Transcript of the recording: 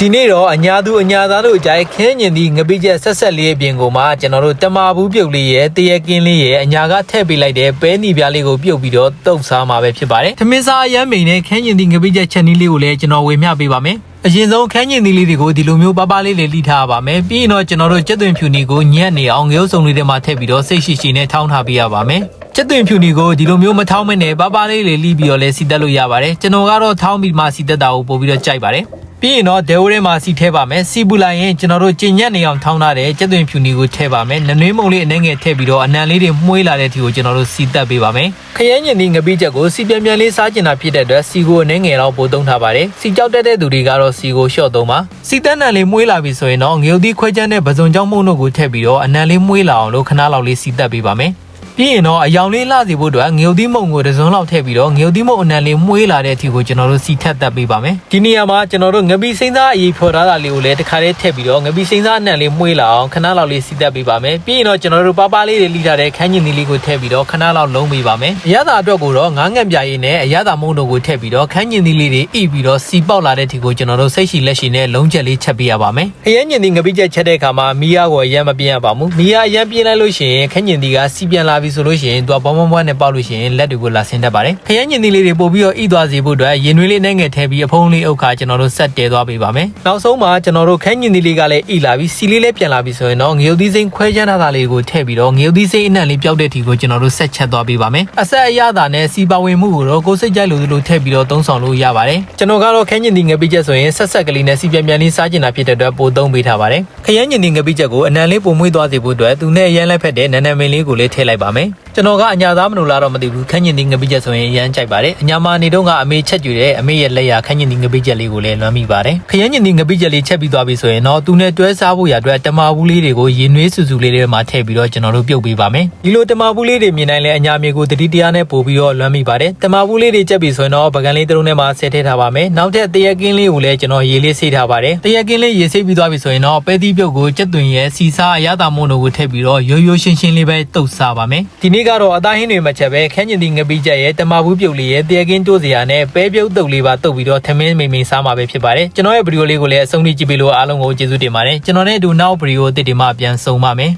ဒီနေ့တော့အညာသူအညာသားတို့အကြိုက်ခင်းညင်သည့်ငပိချက်ဆက်ဆက်လေးအပြင်ကိုမှကျွန်တော်တို့တမာဘူးပြုတ်လေးရဲ့တရကင်းလေးရဲ့အညာကထည့်ပေးလိုက်တဲ့ပဲနီပြားလေးကိုပြုတ်ပြီးတော့တုပ်စားမှာပဲဖြစ်ပါတယ်။ထမင်းစားအရမ်းမိန်နဲ့ခင်းညင်သည့်ငပိချက်ချက်နီးလေးကိုလည်းကျွန်တော်ဝေမျှပေးပါမယ်။အရင်ဆုံးခန်းညင်သီးလေးတွေကိုဒီလိုမျိုးပါးပါးလေးလေးလိထားပါမယ်ပြီးရင်တော့ကျွန်တော်တို့ကြက်သွင်ဖြူနီကိုညက်နေအောင်ငရုတ်စုံလေးတွေမှာထည့်ပြီးတော့စိတ်ရှိရှိနဲ့ထောင်းထားပေးရပါမယ်ကြက်သွင်ဖြူနီကိုဒီလိုမျိုးမထောင်းမနဲ့ပါးပါးလေးလေးလိပြီးတော့လည်းစီတက်လို့ရပါတယ်ကျွန်တော်ကတော့ထောင်းပြီးမှစီတက်တာကိုပို့ပြီးတော့ကြိုက်ပါတယ်ပြီးရင်တော့ဒဲဝဲထဲမှာစီထဲပါမယ်စီပူလိုက်ရင်ကျွန်တော်တို့ကျင်ညက်နေအောင်ထောင်းထားတဲ့ကြက်သွင်ဖြူနီကိုထည့်ပါမယ်နနွေးမုံလေးအနှဲငယ်ထည့်ပြီးတော့အနံလေးတွေမှုေးလာတဲ့အထိကိုကျွန်တော်တို့စီတက်ပေးပါမယ်ခရဲညင်သည့်ငပိချက်ကိုစီပြန်ပြန်လေးစားကျင်တာဖြစ်တဲ့အတွက်စီကိုအနှဲငယ်တော့ပို့သုံးထားပါတယ်စီကြောက်တဲ့သူတွေကတော့စီကိုရှော့သုံးပါစီတန်းနံလေးမှုေးလာပြီဆိုရင်တော့ငရုတ်သီးခွဲချမ်းတဲ့ပဇွန်ကြောင့်မှုန့်တို့ကိုထည့်ပြီးတော့အနံလေးမှုေးလာအောင်လို့ခဏလောက်လေးစီတက်ပေးပါမယ်ပြီးရင်တော့အယောင်လေးလှစီဖို့အတွက်ငရုတ်သီးမုံကိုတစ်စုံလောက်ထည့်ပြီးတော့ငရုတ်သီးမုံအနံလေးမှုေးလာတဲ့အထိကိုကျွန်တော်တို့စီထက်တက်ပေးပါမယ်ဒီနေရာမှာကျွန်တော်တို့ငပိစိမ့်သားအရေးဖော်ထားတာလေးကိုလည်းတစ်ခါတည်းထည့်ပြီးတော့ငပိစိမ့်သားအနံလေးမှုေးလာအောင်ခဏလောက်လေးစီတက်ပေးပါမယ်ပြီးရင်တော့ကျွန်တော်တို့ပါးပါးလေးတွေလိထားတဲ့ခန်းညင်သီးလေးကိုထည့်ပြီးတော့ခဏလောက်လုံးပေးပါမယ်အရသာအတွက်ကိုတော့ငါးငံပြာရည်နဲ့အရသာမုံတို့ကိုထည့်ပြီးတော့ခန်းညင်သီးလေးတွေအိပြီးတော့စီပေါက်လာတဲ့အထိကိုကျွန်တော်တို့စိတ်ရှိလက်ရှိနဲ့လုံးချက်လေးချက်ပေးရပါမယ်ခရဲညင်သီးငပိချက်ချက်တဲ့အခါမှာမီးယားကိုအရမ်းမပြင်းရပါဘူးမီးယားအရမ်းပြင်းလိုက်လို့ရှိရင်ခန်းညင်သီးကစီပြန်လာပြီဆိုလို့ရှိရင်သူကဘွားနဲ့ပေါက်လို့ရှိရင်လက်တွေကိုလာဆင်းတတ်ပါတယ်ခရမ်းညင်သီးလေးတွေပို့ပြီးတော့ဣသွားစေဖို့အတွက်ရင်နွေးလေးနဲ့ငယ်ထည့်ပြီးအဖုံးလေးအုပ်ခါကျွန်တော်တို့ဆက်တဲသွားပေးပါမယ်နောက်ဆုံးမှာကျွန်တော်တို့ခရမ်းညင်သီးလေးကလည်းဣလာပြီးစီလေးလည်းပြန်လာပြီးဆိုရင်တော့ငရုတ်သီးစိမ့်ခွဲချမ်းထားတာလေးကိုထည့်ပြီးတော့ငရုတ်သီးစိမ့်အနံ့လေးပျောက်တဲ့ထီကိုကျွန်တော်တို့ဆက်ချက်သွားပေးပါမယ်အဆက်အရသာနဲ့စီပါဝင်မှုကိုတော့ကိုယ်စိတ်ကြိုက်လို့ထည့်ပြီးတော့သုံးဆောင်လို့ရပါတယ်ကျွန်တော်ကတော့ခရမ်းညင်သီးငပိချက်ဆိုရင်ဆက်ဆက်ကလေးနဲ့စီပြန်ပြန်လေးစားကျင်တာဖြစ်တဲ့အတွက်ပို့သုံးပေးထားပါတယ်ခရမ်းညင်သီးငပိချက်ကိုအနံ့လေးပုံမွေးသွားစေဖို့အတွက်သူနဲ့အရန်လိုက်ဖက်တဲ့နန်းနံမင်းလေးကိုလည်းထည့်လိုက်ပါမယ်ကျွန်တော်ကအညာသားမလို့လားတော့မသိဘူးခန်းညင်သီးငပိချက်ဆိုရင်ရမ်းကြိုက်ပါတယ်အညာမာနေတော့ကအမေချက်ကြွတဲ့အမေရဲ့လက်ရခန်းညင်သီးငပိချက်လေးကိုလည်းလွမ်းမိပါတယ်ခရမ်းညင်သီးငပိချက်လေးချက်ပြီးသွားပြီဆိုရင်တော့သူနဲ့တွဲစားဖို့ရအတွက်တမာဘူးလေးတွေကိုရေနွေးဆူဆူလေးတွေမှာထည့်ပြီးတော့ကျွန်တော်တို့ပြုတ်ပေးပါမယ်ဒီလိုတမာဘူးလေးတွေမြင်နိုင်လဲအညာမြေကိုတတိတရားနဲ့ပို့ပြီးတော့လွမ်းမိပါတယ်တမာဘူးလေးတွေချက်ပြီးဆိုရင်တော့ပကံလေးတစ်လုံးထဲမှာဆက်ထည့်ထားပါမယ်နောက်ထပ်တရက်ကင်းလေးကိုလည်းကျွန်တော်ရေလေးဆေးထားပါတယ်တရက်ကင်းလေးရေဆေးပြီးသွားပြီဆိုရင်တော့ပဲသီးပြုတ်ကိုကြက်သွင်ရဲ့စီစားအရသာမုံတို့ကိုထည့်ပြီးတော့ရိုးရိုးရှင်းရှင်းလေးပဲတုပ်စားပါမယ်ဒီနေ့ကတော့အသားဟင်းတွေမချက်ပဲခန်းညင်သီးငပိချက်ရဲ့တမာဘူးပြုတ်လေးရဲ့တရကင်းတိုးစရာနဲ့ပဲပြုတ်တုပ်လေးပါတုပ်ပြီးတော့ထမင်းမိန်မိန်စားမှာပဲဖြစ်ပါတယ်ကျွန်တော်ရဲ့ဗီဒီယိုလေးကိုလည်းအဆုံးထိကြည့်ပေးလို့အားလုံးကိုကျေးဇူးတင်ပါတယ်ကျွန်တော်နဲ့အတူနောက်ဗီဒီယိုအသစ်တွေမှာပြန်ဆုံပါမယ်